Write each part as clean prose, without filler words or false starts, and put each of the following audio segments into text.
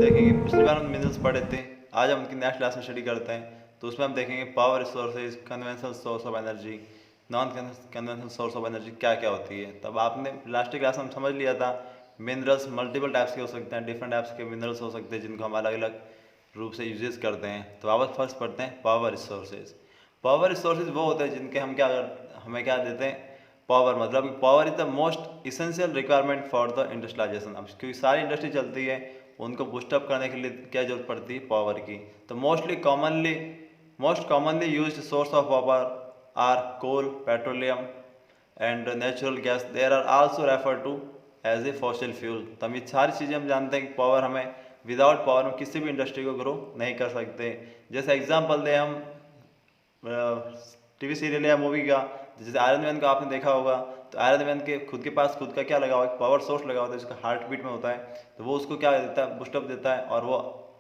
देखेंगे पिछली बार हम मिनरल्स पढ़े थे, आज हम उनकी नेक्स्ट क्लास में स्टडी करते हैं। तो उसमें हम देखेंगे power resources, conventional source of energy, non conventional source of energy क्या क्या होती है। तब आपने लास्ट क्लास में हम समझ लिया था मिनरल्स मल्टीपल टाइप्स के हो सकते हैं, डिफरेंट टाइप्स के मिनरल्स हो सकते हैं जिनको हम अलग अलग रूप से यूजेस करते हैं। तो वापस फर्स्ट पढ़ते हैं पावर रिसोर्सेज। पावर रिसोर्सेज वो होते हैं जिनके हम हमें क्या देते हैं, पावर। मतलब power is the most essential requirement for the industrialisation. अब क्योंकि सारी इंडस्ट्री चलती है, उनको बूस्टअप करने के लिए क्या जरूरत पड़ती है, पावर की। तो most commonly used source of power are coal, petroleum and natural gas. There are also refer to as a fossil fuel. तो हम ये सारी चीज़ें हम जानते हैं कि पावर हमें, विदाउट पावर हम किसी भी इंडस्ट्री को ग्रो नहीं कर सकते। जैसे एग्जांपल दें हम टीवी सीरियल या मूवी का, जैसे आयरन मैन का आपने देखा होगा। तो आयरन मैन के खुद के पास खुद का क्या लगा हुआ है, पावर सोर्स लगा होता है जिसका हार्ट बीट में होता है। तो वो उसको क्या देता है, बूस्टअप देता है, और वो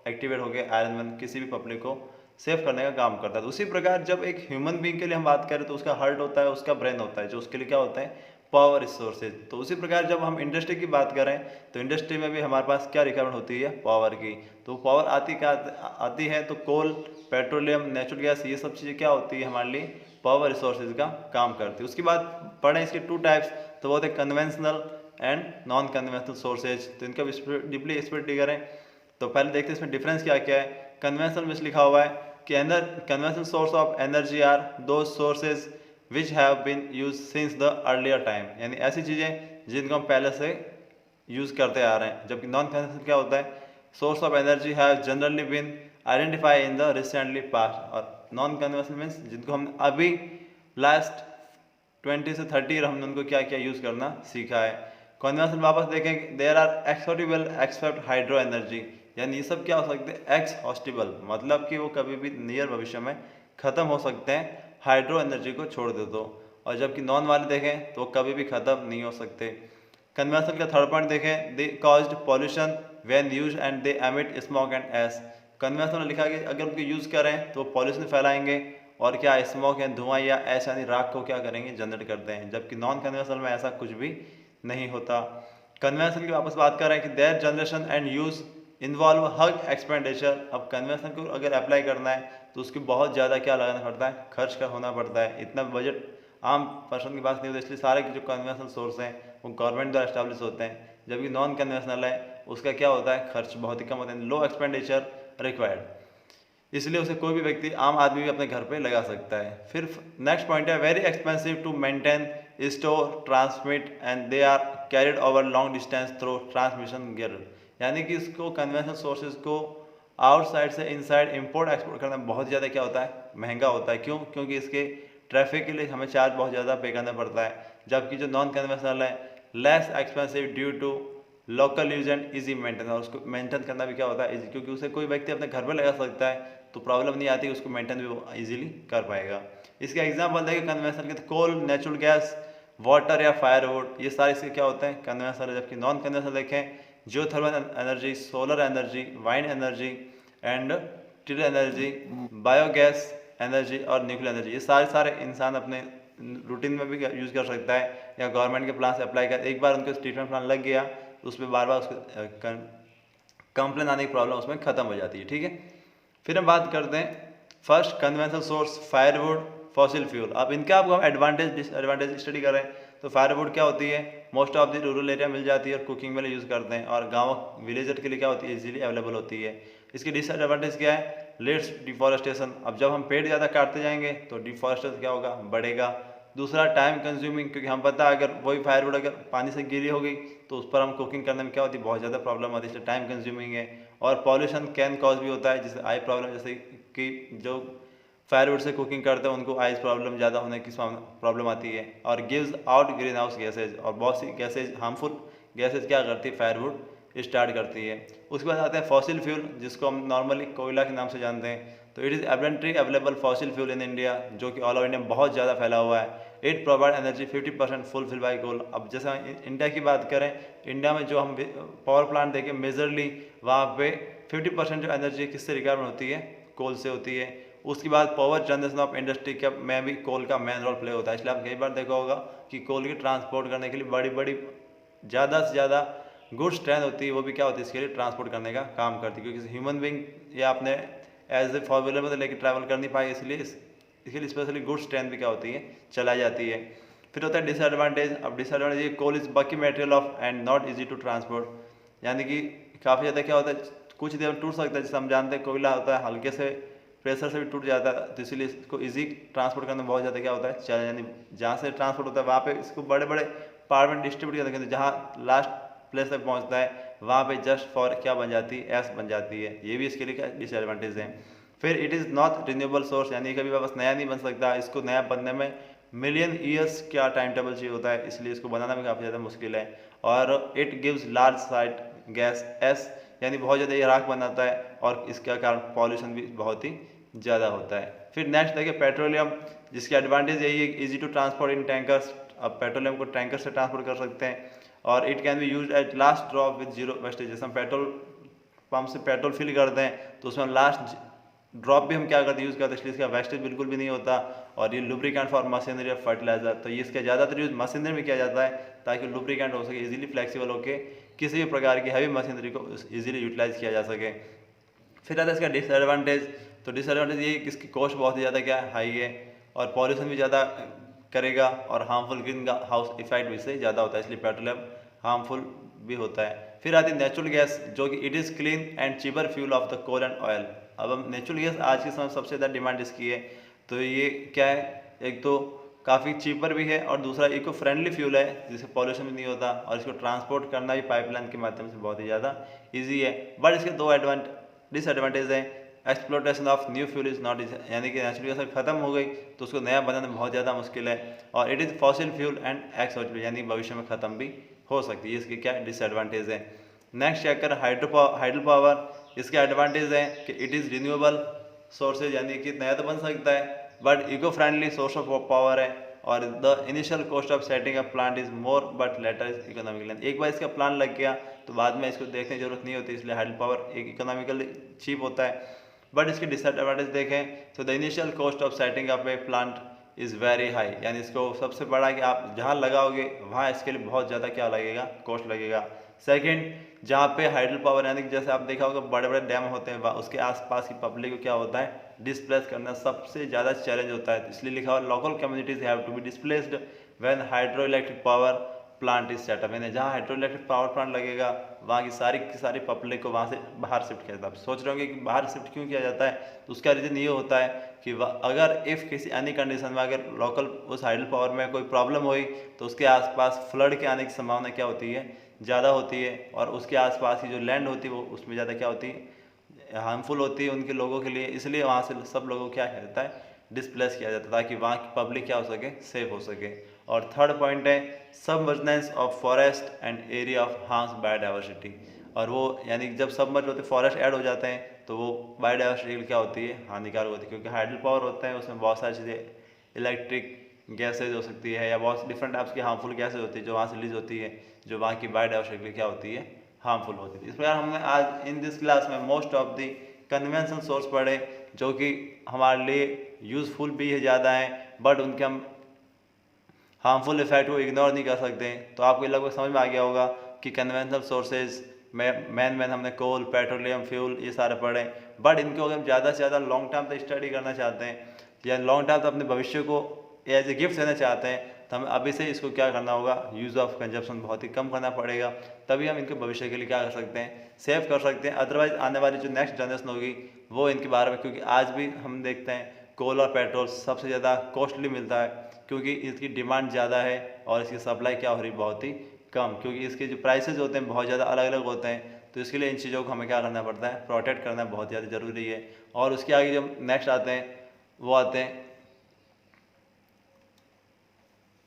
एक्टिवेट होकर आयरन मैन किसी भी पब्लिक को सेव करने का काम करता है। तो उसी प्रकार जब एक ह्यूमन बीइंग के लिए हम बात करें तो उसका हार्ट होता है, उसका ब्रेन होता है, जो उसके लिए क्या होता है, पावर रिसोर्सेज। तो उसी प्रकार जब हम इंडस्ट्री की बात करें तो इंडस्ट्री में भी हमारे पास क्या रिक्वायरमेंट होती है, पावर की। तो पावर आती है तो कोल, पेट्रोलियम, नेचुरल गैस, ये सब चीज़ें क्या होती है, हमारे लिए पावर रिसोर्सेज का काम करती है। उसके बाद पढ़ें इसके टू टाइप्स, तो वो होते हैं conventional and non conventional sources. तो इनका डीपली स्टडी करें। तो पहले देखते हैं इसमें डिफरेंस क्या क्या है। कन्वेंशनल में लिखा हुआ है कि conventional source of energy are those sources which have been use since the earlier time. यानी ऐसी चीज़ें जिनको हम पहले से यूज़ करते आ रहे हैं। जबकि नॉन कन्वेंशनल क्या होता है, source of energy have generally been identify in the recently past. और नॉन कन्वेंशनल मीन्स जिनको हम अभी लास्ट 20 से 30 ईयर हमने उनको क्या क्या यूज़ करना सीखा है। कन्वेंशनल वापस देखें, there are exhaustible except hydro energy. यानी ये सब क्या हो सकते हैं, एक्स हॉस्टिबल, मतलब कि वो कभी भी नियर भविष्य में ख़त्म हो सकते हैं हाइड्रो एनर्जी को छोड़ दे तो। और जबकि नॉन वाले देखें तो कभी भी ख़त्म नहीं हो सकते। कन्वेंशन का थर्ड पॉइंट देखें, they caused pollution when use and they emit smoke and ash. Convention में लिखा कि अगर उनको यूज़ करें तो पॉल्यूशन फैलाएंगे और क्या स्मोक या धुआं या ऐश यानी राख को क्या करेंगे, जनरेट करते हैं। जबकि नॉन कन्वेंशनल में ऐसा कुछ भी नहीं होता। कन्वेंशन की वापस बात कर रहे हैं कि their generation and use involve huge expenditure. अब कन्वेंशन को अगर अप्लाई करना है तो उसकी बहुत ज़्यादा क्या लगाना पड़ता है, खर्च का होना पड़ता है। इतना बजट आम पर्सन के पास नहीं होता, इसलिए सारे जो कन्वेंशनल सोर्स हैं वो गवर्नमेंट द्वारा एस्टैब्लिश होते हैं। जबकि नॉन कन्वेंशनल है उसका क्या होता है, खर्च बहुत ही कम होता है, लो एक्सपेंडिचर रिक्वायर्ड, इसलिए उसे कोई भी व्यक्ति, आम आदमी भी अपने घर पे लगा सकता है। फिर नेक्स्ट पॉइंट है, very expensive to maintain, store, transmit and they are carried over long distance through transmission gear. यानी कि इसको कन्वेंशनल सोर्सेज को आउटसाइड से इनसाइड इंपोर्ट एक्सपोर्ट करना बहुत ज़्यादा क्या होता है, महंगा होता है। क्यों? क्योंकि इसके ट्रैफिक के लिए हमें चार्ज बहुत ज़्यादा पे करना पड़ता है। जबकि जो नॉन कन्वेंशनल है less expensive due to local use and easy maintain. और उसको मेंटेन करना भी क्या होता है, ईजी, क्योंकि उसे कोई व्यक्ति अपने घर पर लगा सकता है तो प्रॉब्लम नहीं आती, उसको मेंटेन भी वो ईजिली कर पाएगा। इसके एग्जाम्पल देखें कन्वेंशनल के, कोल, नेचुरल गैस, वाटर या फायरवुड, ये सारे इसके क्या होते हैं, कन्वेंशनल। जबकि नॉन कन्वेंशनल देखें, geothermal energy, solar energy, wind energy and till energy, biogas energy और न्यूक्लियर एनर्जी। ये सारे इंसान अपने रूटीन में भी यूज़ कर सकता है या गवर्नमेंट के प्लान से अप्लाई कर। एक बार उनको ट्रीटमेंट प्लान लग गया तो उस पर बार बार उसको कंप्लेन आने की प्रॉब्लम उसमें ख़त्म हो जाती है। ठीक है, फिर हम बात करते हैं first conventional source, firewood, fossil fuel. अब इनका आपको हम एडवांटेज डिसएडवांटेज स्टडी करें तो फायरवुड क्या होती है, most of the rural area मिल जाती है और कुकिंग में यूज़ करते हैं, और गाँव विलेजर के लिए क्या होती है, इजीली अवेलेबल होती है। इसकी डिसएडवांटेज क्या है, लेट्स डिफॉरेस्टेशन। अब जब हम पेड़ ज़्यादा काटते जाएंगे तो डिफॉरेस्टेशन क्या होगा, बढ़ेगा। दूसरा टाइम कंज्यूमिंग, क्योंकि हम पता अगर वही फायरवुड अगर पानी से गीली हो गई तो उस पर हम कुकिंग करने में क्या होती है, बहुत ज़्यादा प्रॉब्लम होती है, इसलिए टाइम कंज्यूमिंग है। और पॉल्यूशन कैन कॉज भी होता है, जैसे आई प्रॉब्लम, जैसे कि जो फायरवुड से कुकिंग करते हैं उनको आइज प्रॉब्लम ज़्यादा होने की प्रॉब्लम आती है। और gives out green house gases, और बहुत सी गैसेज, हार्मफुल गैसेज क्या करती है, फायरवुड स्टार्ट करती है। उसके बाद आते हैं फॉसिल फ्यूल, जिसको हम नॉर्मली कोयला के नाम से जानते हैं। तो it is abundantly available fossil fuel in India, जो कि ऑल ओवर इंडिया में बहुत ज़्यादा फैला हुआ है। It provide energy 50% fulfil by coal. अब जैसे हम इंडिया की बात करें, इंडिया में जो हम पावर प्लांट देखें मेजरली वहाँ पे 50% जो एनर्जी किससे रिक्वायरमेंट होती है, कोल से होती है। उसके बाद पावर जनरेशन ऑफ इंडस्ट्री का में भी कोल का मेन रोल प्ले होता है। इसलिए आप कई बार देखा होगा कि कोल की ट्रांसपोर्ट करने के लिए बड़ी बड़ी ज़्यादा से ज़्यादा गुड्स ट्रेन होती है वो भी क्या होती है इसके लिए ट्रांसपोर्ट करने का काम करती है, क्योंकि ह्यूमन बींग या आपने एज ए फोर व्हीलर में तो लेकर ट्रैवल कर नहीं पाए, इसलिए इसलिए स्पेशली गुड्स ट्रेन भी क्या होती है चलाई जाती है। फिर होता है डिसएडवांटेज। अब डिसएडवांटेज ये coal is bulky material of and not easy to transport, यानी कि काफ़ी ज़्यादा क्या होता है कुछ देर में टूट सकता है, जैसे हम जानते हैं कोयला होता है हल्के से प्रेशर से भी टूट जाता है, तो इसलिए इसको इजी ट्रांसपोर्ट करने में बहुत ज़्यादा क्या होता है चल, यानी जहाँ से ट्रांसपोर्ट होता है वहाँ पे इसको बड़े बड़े पार्ट में डिस्ट्रीब्यूट करते हैं, जहाँ लास्ट प्लेस तक पहुँचता है वहाँ पे जस्ट फॉर क्या बन जाती है एस बन जाती है, ये भी इसके लिए क्या डिसएडवांटेज है। फिर it is not renewable source, यानी कभी वापस नया नहीं बन सकता, इसको नया बनने में मिलियन ईयर्स क्या टाइम टेबल चाहिए होता है, इसलिए इसको बनाना भी काफ़ी ज़्यादा मुश्किल है। और it gives large side gas S, यानी बहुत ज़्यादा ये राख बनाता है और इसका कारण पॉल्यूशन भी बहुत ही ज़्यादा होता है। फिर नेक्स्ट देखिए पेट्रोलियम, जिसकी एडवांटेज यही है easy to transport in tankers, अब पेट्रोलियम को टैंकर से ट्रांसपोर्ट कर सकते हैं, और it can be use at last drop with zero wastage, जैसे हम पेट्रोल पंप से पेट्रोल फिल करते हैं तो उसमें लास्ट ड्रॉप भी हम क्या करते हैं यूज़ करते हैं, इसलिए इसका वेस्टेज बिल्कुल भी नहीं होता। और ये लुब्रिकेंट फॉर मशीनरी और फर्टिलाइजर, तो ये इसका ज़्यादातर यूज़ मशीनरी में किया जाता है ताकि लुब्रिकेंट हो सके, इजीली फ्लेक्सिबल होकर किसी भी प्रकार की हैवी मशीनरी को इजीली यूटिलाइज किया जा सके। फिर आता है इसका डिसएडवांटेज, तो डिसएडवांटेज ये कि इसकी कॉस्ट बहुत ही ज़्यादा क्या हाई है और पॉल्यूशन भी ज़्यादा करेगा और हार्मफुल ग्रीन हाउस इफेक्ट भी इससे ज़्यादा होता है, इसलिए पेट्रोलियम हार्मफुल भी होता है। फिर आती है नेचुरल गैस, जो कि it is clean and cheaper fuel of the coal and oil. अब हम नेचुरल गैस आज के समय सबसे ज़्यादा डिमांड इसकी है, तो ये क्या है, एक तो काफ़ी चीपर भी है और दूसरा इको फ्रेंडली फ्यूल है जिससे पॉल्यूशन भी नहीं होता, और इसको ट्रांसपोर्ट करना भी पाइपलाइन के माध्यम से बहुत ही ज़्यादा ईजी है। बट इसके दो डिसएडवांटेज हैं। Exploitation of new fuel is not easy, यानी कि नेचुरल गैस खत्म हो गई तो उसको नया बनाना बहुत ज़्यादा मुश्किल है। और it is fossil fuel and exhaustible, यानी भविष्य में ख़त्म भी हो सकती है, इसके क्या डिसएडवांटेज है। नेक्स्ट चेक कर हाइड्रो पावर, इसके एडवांटेज है कि इट इज़ रिन्यूएबल सोर्सेज, यानी कि नया तो बन सकता है but eco friendly source of power है, और the initial cost of setting a plant is more but later is economical. एक बार इसका प्लान लग गया तो बाद में इसको देखने की जरूरत नहीं होती, इसलिए हाइड्रो पावर एक इकोनॉमिकली चीप होता है। बट इसकी डिसएडवांटेज देखें तो the initial cost of setting up A plant is very high, यानी इसको सबसे बड़ा कि आप जहाँ लगाओगे वहाँ इसके लिए बहुत ज़्यादा क्या लगेगा, कॉस्ट लगेगा। सेकंड, जहाँ पे हाइड्रो पावर, यानी कि जैसे आप देखा होगा बड़े बड़े डैम होते हैं उसके आसपास की पब्लिक को क्या होता है डिस्प्लेस करना सबसे ज़्यादा चैलेंज होता है, इसलिए लिखा हुआ local communities have to be displaced when hydro electric power plant is set up, यानी जहाँ हाइड्रो इलेक्ट्रिक पावर प्लांट लगेगा वहाँ की सारी पब्लिक को वहाँ से बाहर शिफ्ट किया जाता है। आप सोच रहे होंगे कि बाहर शिफ्ट क्यों किया जाता है, तो उसका रीज़न ये होता है कि अगर इफ़ किसी एनी कंडीशन में अगर लोकल उस हाइड्रो पावर में कोई प्रॉब्लम हुई तो उसके आसपास फ्लड के आने की संभावना क्या होती है, ज़्यादा होती है, और उसके आसपास की जो लैंड होती है वो उसमें ज़्यादा क्या होती है, हार्मफुल होती है उनके लोगों के लिए, इसलिए वहाँ से सब लोगों को क्या किया जाता है डिस्प्लेस किया जाता है ताकि वहाँ की पब्लिक क्या हो सके, सेफ हो सके। और थर्ड पॉइंट है submergence of forest and area of harms biodiversity, और वो यानी जब सबमर्ज होते फॉरेस्ट ऐड हो जाते हैं तो वो बायोडाइवर्सिटी क्या होती है, हानिकारक होती है, क्योंकि हाइड्रो पावर होता है उसमें बहुत सारी चीज़ें इलेक्ट्रिक गैसेज हो सकती है या बहुत डिफरेंट टाइप्स की हार्मफुल गैसेज होती है जो वहाँ से रिलीज होती है, जो वहाँ की बायोडाइवर्सिटी क्या होती है, हार्मफुल होती है। इस प्रकार हमने आज इन दिस क्लास में most of the conventional source पढ़े जो कि हमारे लिए यूज़फुल भी है ज़्यादा हैं, बट उनके हम हार्मफुल इफेक्ट को इग्नोर नहीं कर सकते। तो आपको लगभग समझ में आ गया होगा कि कन्वेंशनल सोर्सेज में मेन हमने कोल, पेट्रोलियम, फ्यूल ये सारे पढ़े, बट इनको अगर हम ज़्यादा से ज़्यादा लॉन्ग टर्म तक स्टडी करना चाहते हैं या लॉन्ग टर्म तक अपने भविष्य को एज ए गिफ्ट देना चाहते हैं तो हमें अभी से इसको क्या करना होगा, यूज़ ऑफ कंजप्शन बहुत ही कम करना पड़ेगा, तभी हम इनके भविष्य के लिए क्या कर सकते हैं, सेव कर सकते हैं। अदरवाइज आने वाली जो नेक्स्ट जनरेशन होगी वो इनके बारे में, क्योंकि आज भी हम देखते हैं कोल और पेट्रोल सबसे ज़्यादा कॉस्टली मिलता है क्योंकि इसकी डिमांड ज़्यादा है और इसकी सप्लाई क्या हो रही बहुत ही कम, क्योंकि इसके जो प्राइसेज होते हैं बहुत ज़्यादा अलग अलग होते हैं। तो इसके लिए इन चीज़ों को हमें क्या करना पड़ता है, प्रोटेक्ट करना बहुत ज़्यादा ज़रूरी है। और उसके आगे जब नेक्स्ट आते हैं वो आते हैं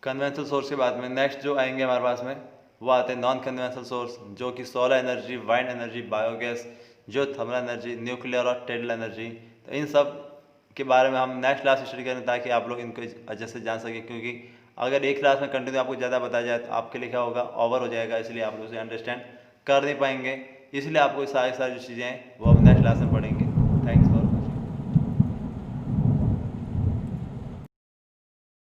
कन्वेंशनल सोर्स के बाद में नेक्स्ट जो आएंगे हमारे पास में वो आते हैं नॉन कन्वेंशनल सोर्स, जो कि solar energy, wind energy, biogas, जो थर्मल एनर्जी, न्यूक्लियर और टेडल एनर्जी। तो इन सब के बारे में हम नेक्स्ट क्लास स्टडी करें ताकि आप लोग इनको अच्छे से जान सकें, क्योंकि अगर एक क्लास में कंटिन्यू आपको ज़्यादा बताया जाए तो आपके लिए क्या होगा, ओवर हो जाएगा, इसलिए आप लोग उसे अंडरस्टैंड कर नहीं पाएंगे। इसलिए आपको सारी जो चीज़ें हैं वो हम नेक्स्ट क्लास में